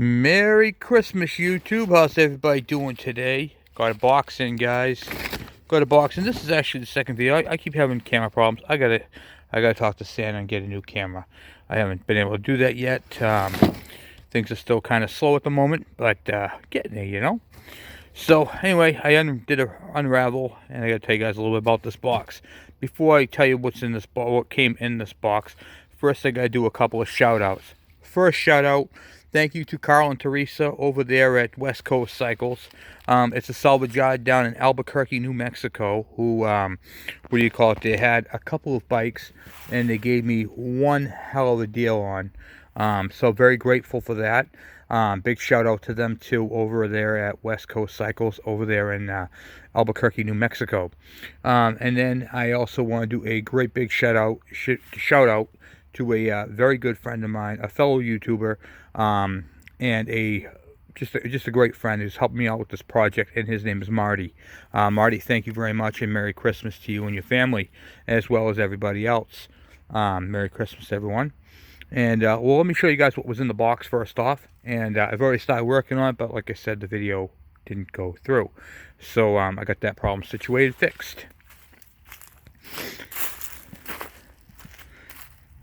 Merry Christmas, YouTube. How's everybody doing today? Got a box in, guys. Got a box in. This is actually the second video. I keep having camera problems. I gotta talk to Santa and get a new camera. I haven't been able to do that yet. Things are still kind of slow at the moment, but getting there, you know. So anyway, I did a unravel, and I gotta tell you guys a little bit about this box. Before I tell you what's in this box, what came in this box, first I gotta do a couple of shout outs. First shout out, thank you to Carl&Theresa over there at West Coast Cycles. It's a salvage yard down in Albuquerque, New Mexico, who, what do you call it, they had a couple of bikes, and they gave me one hell of a deal on. So very grateful for that. Big shout out to them too over there at West Coast Cycles over there in Albuquerque, New Mexico. And then I also want to do a great big shout out to a very good friend of mine, a fellow YouTuber, and just a great friend who's helped me out with this project, and his name is Marty. Marty, thank you very much, and Merry Christmas to you and your family, as well as everybody else. Merry Christmas, everyone. And well, let me show you guys what was in the box first off. And I've already started working on it, but like I said, the video didn't go through. So I got that problem situated, fixed.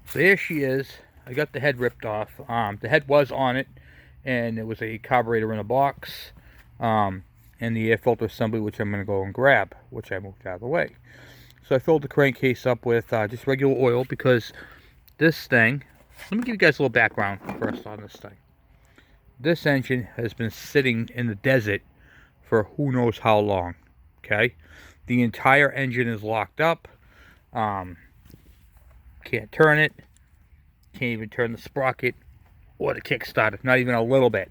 So here she is. I got the head ripped off. The head was on it, and it was a carburetor in a box, and the air filter assembly, which I'm going to go and grab, which I moved out of the way. So I filled the crankcase up with just regular oil, because this thing, let me give you guys a little background first on this thing. This engine has been sitting in the desert for who knows how long, okay? The entire engine is locked up. Can't turn it. Can't even turn the sprocket or the kickstart, not even a little bit.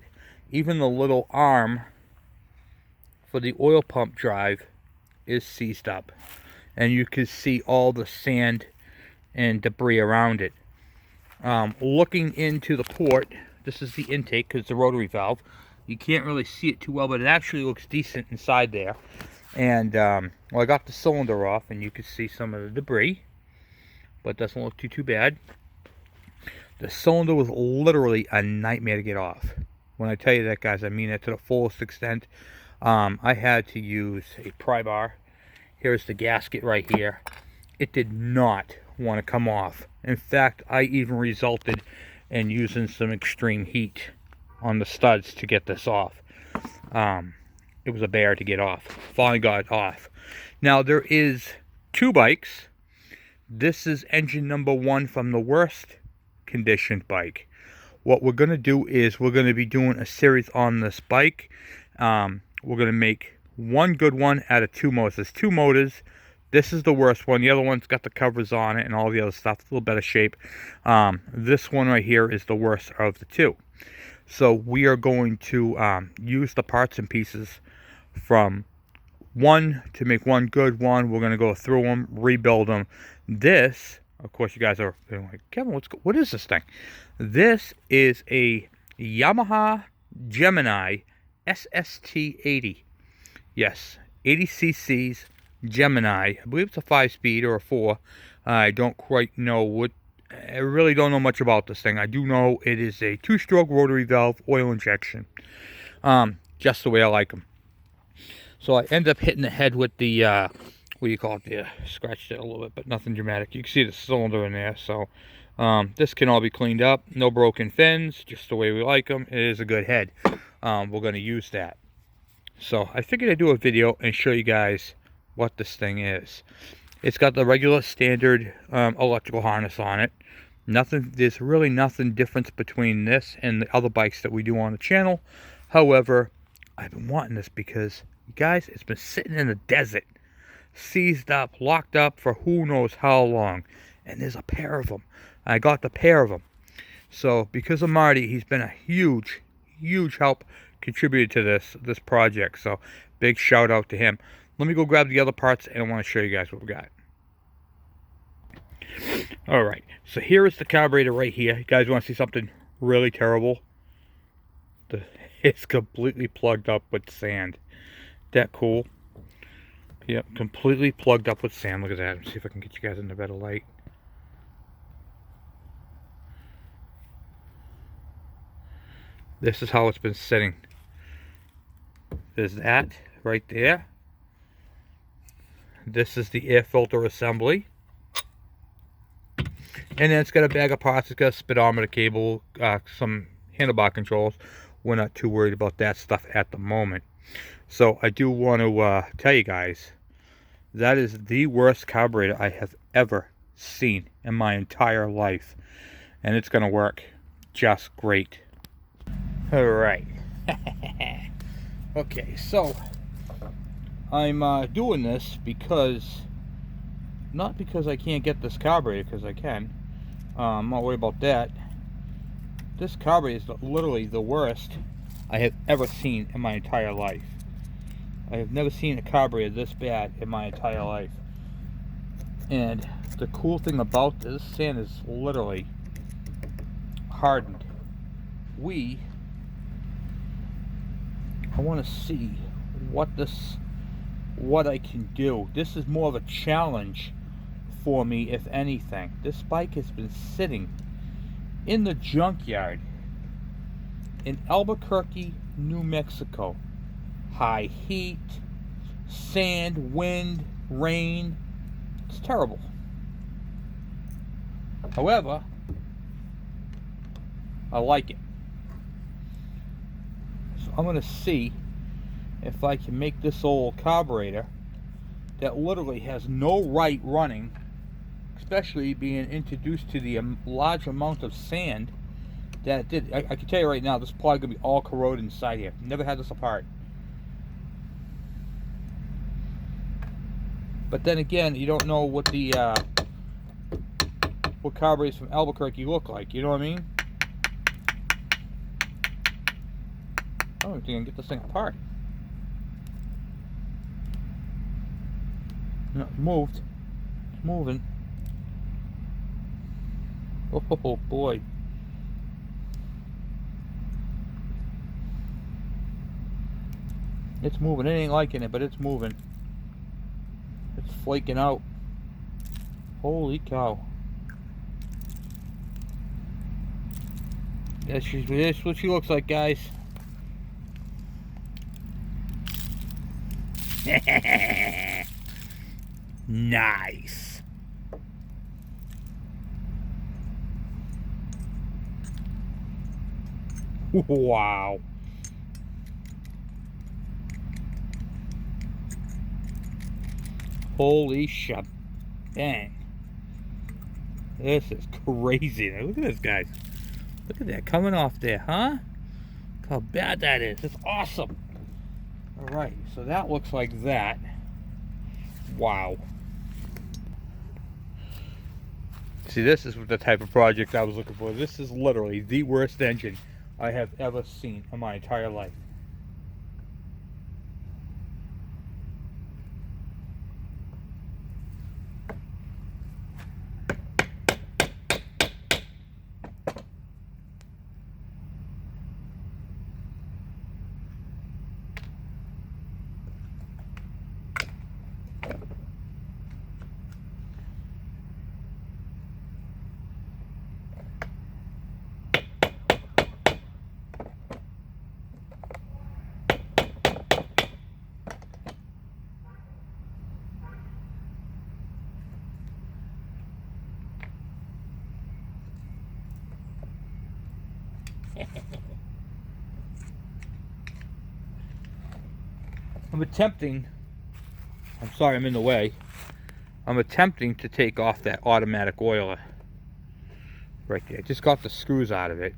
Even the little arm for the oil pump drive is seized up. And you can see all the sand and debris around it. Looking into the port, this is the intake because it's a rotary valve. You can't really see it too well, but it actually looks decent inside there. And well, I got the cylinder off, and you can see some of the debris, but it doesn't look too bad. The cylinder was literally a nightmare to get off. When I tell you that, guys, I mean it to the fullest extent. I had to use a pry bar. Here's the gasket right here. It did not want to come off. In fact, I even resulted in using some extreme heat on the studs to get this off. It was a bear to get off. Finally got it off. Now there is two bikes. This is engine number 1 from the worst conditioned bike. What we're going to do is we're going to be doing a series on this bike. We're going to make one good one out of 2 motors. There's 2 motors. This is the worst one. The other one's got the covers on it and all the other stuff. It's a little better shape. This one right here is the worst of the 2. So we are going to use the parts and pieces from one to make one good one. We're going to go through them, rebuild them. This, of course, you guys are like, Kevin, what is this thing? This is a Yamaha Gemini sst80. Yes, 80 cc's. Gemini. I believe it's a 5-speed or a 4. I don't quite know what. I really don't know much about this thing. I do know it is a 2-stroke rotary valve oil injection. Just the way I like them. So I end up hitting the head with the what do you call it there? Scratched it a little bit, but nothing dramatic. You can see the cylinder in there. So this can all be cleaned up. No broken fins. Just the way we like them. It is a good head. We're going to use that. So I figured I'd do a video and show you guys what this thing is. It's got the regular standard electrical harness on it. There's really nothing different between this and the other bikes that we do on the channel. However, I've been wanting this because, you guys, it's been sitting in the desert, seized up, locked up for who knows how long. And there's a pair of them. I got the pair of them. So because of Marty, he's been a huge help, contributed to this project. So big shout out to him. Let me go grab the other parts, and I want to show you guys what we got. Alright, so here is the carburetor right here. You guys want to see something really terrible? It's completely plugged up with sand. That cool? Yep, completely plugged up with sand. Look at that. Let's see if I can get you guys in a better light. This is how it's been sitting. There's that right there. This is the air filter assembly. And then it's got a bag of parts. It's got a speedometer cable, some handlebar controls. We're not too worried about that stuff at the moment. So I do want to tell you guys, that is the worst carburetor I have ever seen in my entire life. And it's going to work just great. Alright. Okay, so I'm doing this because, not because I can't get this carburetor, because I can. I'm not worried about that. This carburetor is literally the worst I have ever seen in my entire life. I have never seen a carburetor this bad in my entire life. And the cool thing about this sand is literally hardened. I want to see what I can do. This is more of a challenge for me, if anything. This bike has been sitting in the junkyard in Albuquerque, New Mexico. High heat, sand, wind, rain. It's terrible. However, I like it. So I'm going to see if I can make this old carburetor that literally has no right running, especially being introduced to the large amount of sand that it did. I can tell you right now, this is probably going to be all corroded inside here. Never had this apart. But then again, you don't know what the what carburetors from Albuquerque look like. You know what I mean? I don't think I can get this thing apart. No, it moved. It's moving. Oh boy. It's moving. It ain't liking it, but it's moving. It's flaking out. Holy cow. That's what she looks like, guys. Nice. Wow. Holy shit. Dang. This is crazy. Look at this, guys. Look at that coming off there, huh? Look how bad that is. It's awesome. Alright, so that looks like that. Wow. See, this is the type of project I was looking for. This is literally the worst engine I have ever seen in my entire life. I'm sorry I'm in the way. I'm attempting to take off that automatic oiler. Right there. Just got the screws out of it.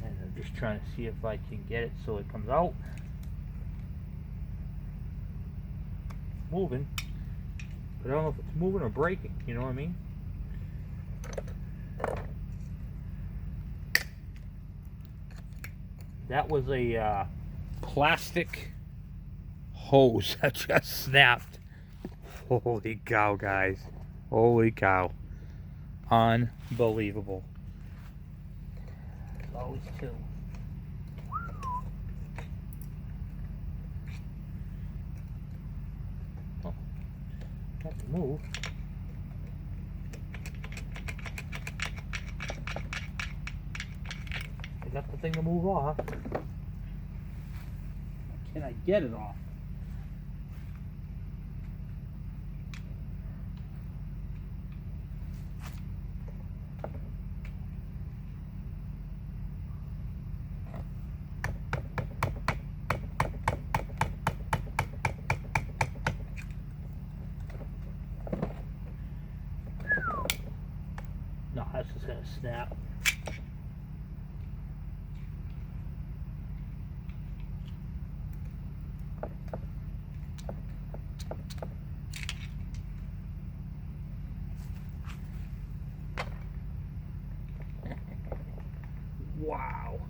And I'm just trying to see if I can get it so it comes out. Moving. But I don't know if it's moving or breaking, you know what I mean? That was a plastic hose that just snapped. Holy cow, guys. Holy cow. Unbelievable. There's always two. Oh, have to move. got the thing to move off. Can I get it off? No, that's just gonna snap. Wow.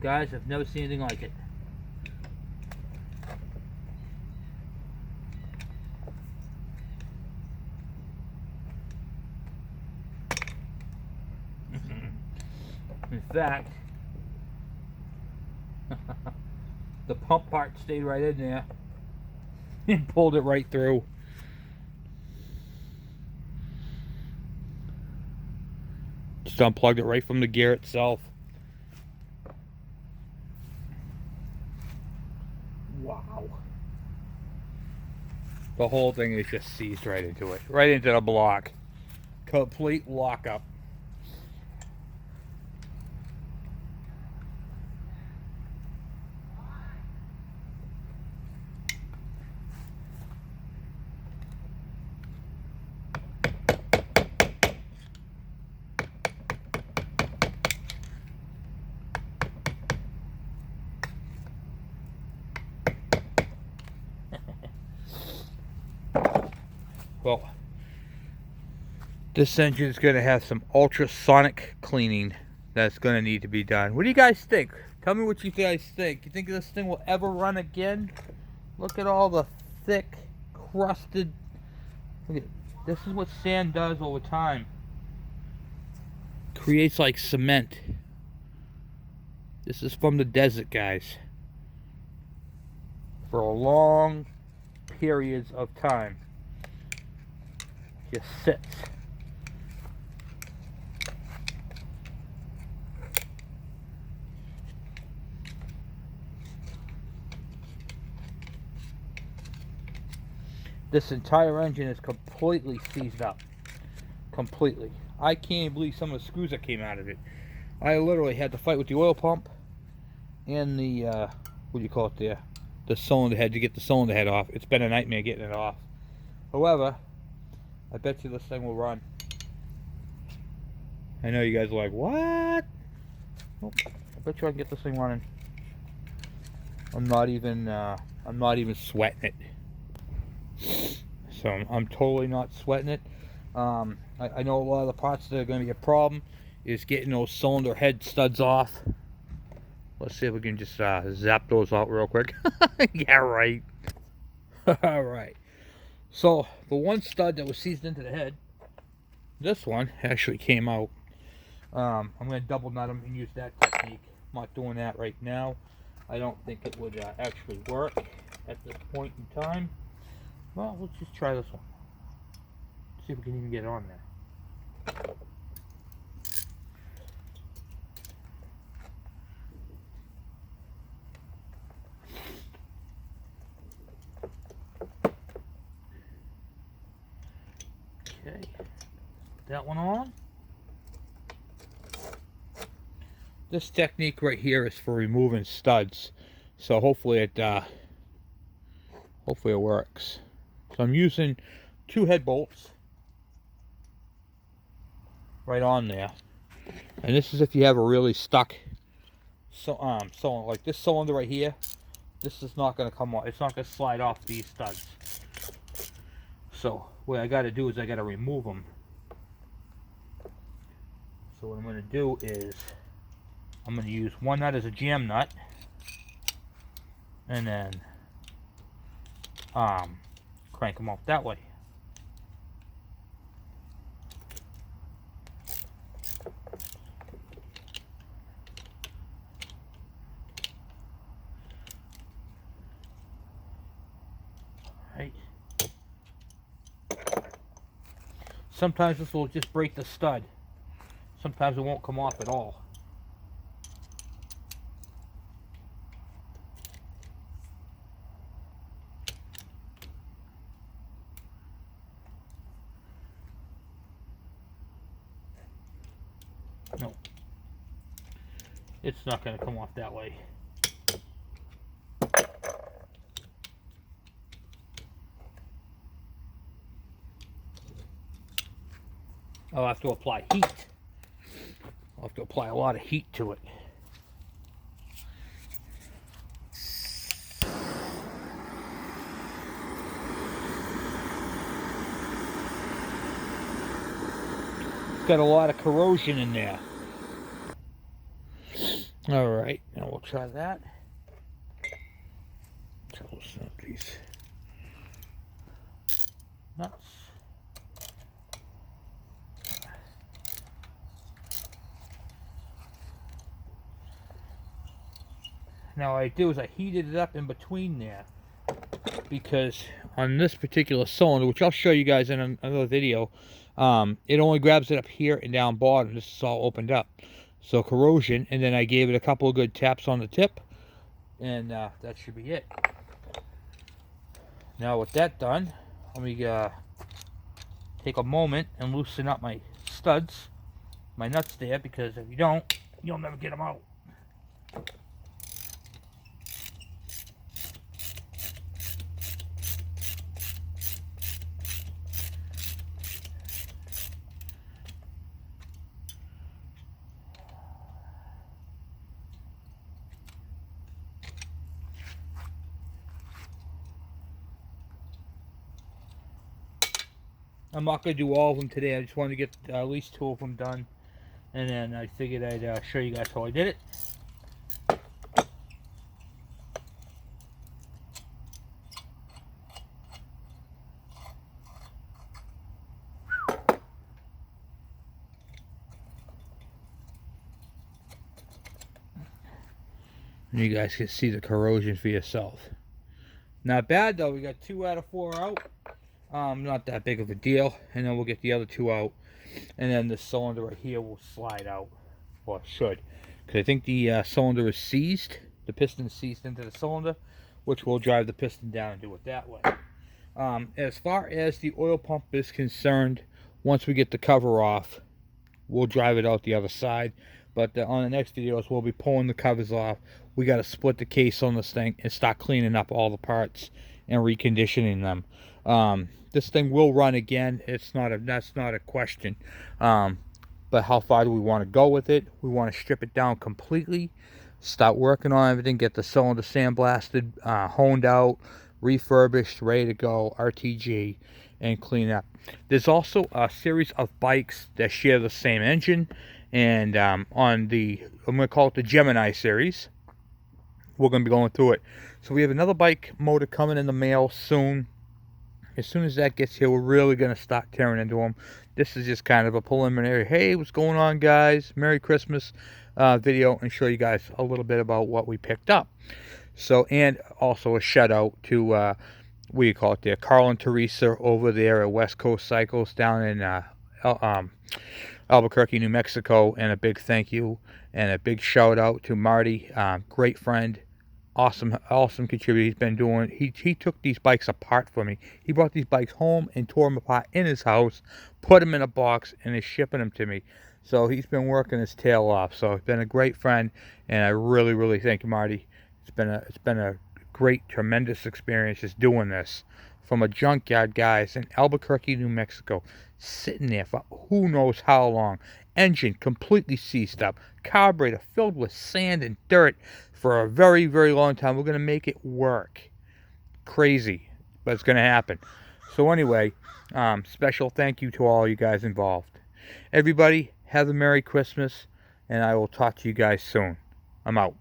Guys, I've never seen anything like it. In fact, the pump part stayed right in there and pulled it right through. Just unplugged it right from the gear itself. Wow. The whole thing is just seized right into it. Right into the block. Complete lockup. Well, this engine is going to have some ultrasonic cleaning that's going to need to be done. What do you guys think? Tell me what you guys think. You think this thing will ever run again? Look at all the thick, crusted... Look at, this is what sand does over time. Creates like cement. This is from the desert, guys. For long periods of time. Just sits. This entire engine is completely seized up. Completely. I can't believe some of the screws that came out of it. I literally had to fight with the oil pump and the, what do you call it there? The cylinder head to get the cylinder head off. It's been a nightmare getting it off. However, I bet you this thing will run. I know you guys are like, what? Nope. I bet you I can get this thing running. I'm not even sweating it. So I'm totally not sweating it. I know a lot of the parts that are going to be a problem is getting those cylinder head studs off. Let's see if we can just zap those out real quick. Yeah, right. Alright. So, the one stud that was seized into the head, this one actually came out. I'm going to double nut them and use that technique. I'm not doing that right now. I don't think it would actually work at this point in time. Well, let's just try this one. See if we can even get it on there. Okay, put that one on. This technique right here is for removing studs, so hopefully it works. So I'm using 2 head bolts right on there, and this is if you have a really stuck cylinder, like this cylinder right here. This is not going to come off. It's not going to slide off these studs. So what I got to do is I got to remove them. So what I'm going to do is I'm going to use one nut as a jam nut, and then crank them off that way. Right. Sometimes this will just break the stud. Sometimes it won't come off at all. No, it's not going to come off that way. I'll have to apply heat. I'll have to apply a lot of heat to it. It's got a lot of corrosion in there. Alright, now we'll try that. Try to loosen up these nuts. Now what I do is I heated it up in between there, because on this particular cylinder, which I'll show you guys in another video, it only grabs it up here and down bottom. This is all opened up, so corrosion. And then I gave it a couple of good taps on the tip, and that should be it. Now with that done, let me take a moment and loosen up my studs, my nuts there, because if you don't, you'll never get them out. I'm not going to do all of them today. I just wanted to get at least 2 of them done. And then I figured I'd show you guys how I did it. And you guys can see the corrosion for yourself. Not bad though. We got 2 out of 4 out. Not that big of a deal. And then we'll get the other 2 out, and then the cylinder right here will slide out, or it should, because I think the cylinder is seized. The piston is seized into the cylinder, which will drive the piston down and do it that way. As far as the oil pump is concerned, once we get the cover off, we'll drive it out the other side. But on the next videos, we'll be pulling the covers off. We got to split the case on this thing and start cleaning up all the parts and reconditioning them. This thing will run again. That's not a question. But how far do we want to go with it? We want to strip it down completely, start working on everything, get the cylinder sandblasted, honed out, refurbished, ready to go, RTG, and clean up. There's also a series of bikes that share the same engine, and on the, I'm going to call it the Gemini series, we're going to be going through it. So we have another bike motor coming in the mail soon. As soon as that gets here, we're really going to start tearing into them. This is just kind of a preliminary, hey, what's going on, guys? Merry Christmas video, and show you guys a little bit about what we picked up. So, and also a shout out to, what do you call it there, Carl&Theresa over there at West Coast Cycles down in Albuquerque, New Mexico. And a big thank you and a big shout out to Marty, great friend. Awesome contributor. He's been doing, he took these bikes apart for me. He brought these bikes home and tore them apart in his house, put them in a box, and is shipping them to me. So he's been working his tail off. So he's been a great friend, and I really thank you, Marty. It's been a great, tremendous experience just doing this from a junkyard, guys, in Albuquerque, New Mexico, sitting there for who knows how long. Engine completely seized up, carburetor filled with sand and dirt for a very long time. We're going to make it work. Crazy, but it's going to happen. So anyway, special thank you to all you guys involved. Everybody, have a Merry Christmas, and I will talk to you guys soon. I'm out.